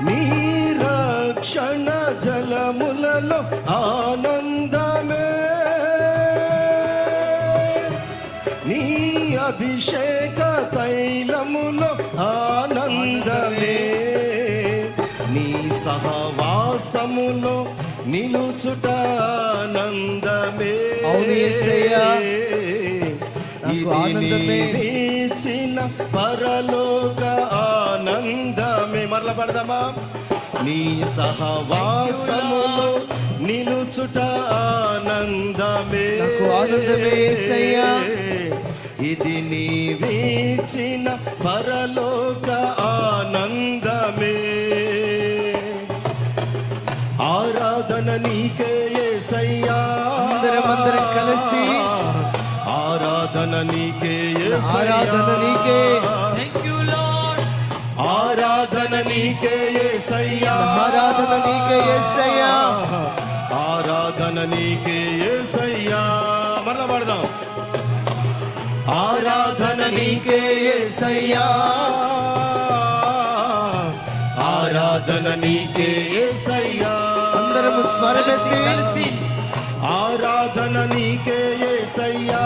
నీ రక్షణ జలములలో ఆనందమే, నీ అభిషేక తైలములో ఆనందమే, నీ సహవాసములో నిలుచుట ఆనందమే. అవును యేసయ్యా, ఇది నీచిన పరలోక ఆనందమే. మరల పడదామా? నీ సహవాసములో నిలుచుట ఆనందమే, ఆనందమే యేసయ్యా. ఇది నీవిచిన పరలోక ఆనందమే. ఆరాధన నీకే యేసయ్యా, అందరం కలిసి ఆరాధన నీకే యేసయ్యా, ఆరాధన నీకే. Thank you Lord. ఆరాధన నీకే యేసయ్యా, ఆరాధన నీకే యేసయ్యా, ఆరాధన నీకే యేసయ్యా. మరలా పడదాం. ఆరాధన నీకే యేసయ్యా, ఆరాధన నీకే యేసయ్యా. అందరము స్వరమెత్తి కలిసి ఆరాధన నీకే యేసయ్యా,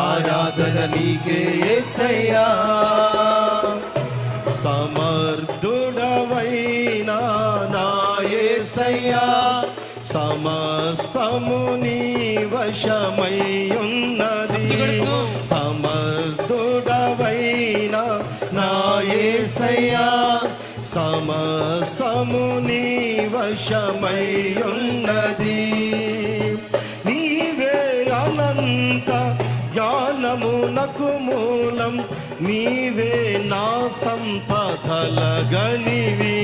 ఆరాధన నీకే యేసయ్యా. సమర్థుడవైన నా యేసయ్యా, సమస్తము నీ వశమై ఉన్నది. సమర్థుడవైన నా యేసయ్యా, సమస్తము నీ వశమై ఉన్నది. నీవే అనంత జ్ఞానమునకు మూలం, నీవే నా సంపదల గనివి.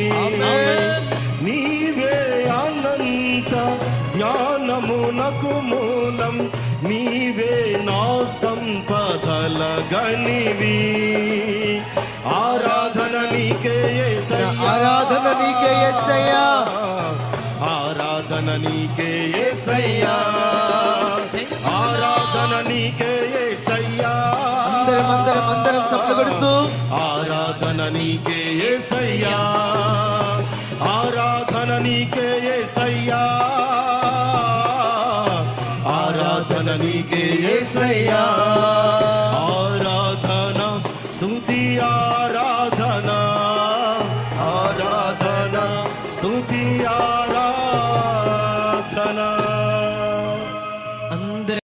నీవే అనంత జ్ఞానమునకు మూలం, నీవే నా సంపదల గనివి. ఆరాధన నీకే యేసయ్యా, ఆరాధన నీకే యేసయ్యా, ఆరాధన నీకే యేసయ్యా, ఆరాధన నీకే యేసయ్యా. అందరం చప్పట్లు కొడుతూ ఆరాధన నీకే యేసయ్యా, ఆరాధన నీకే యేసయ్యా, ఆరాధన నీకే యేసయ్యా.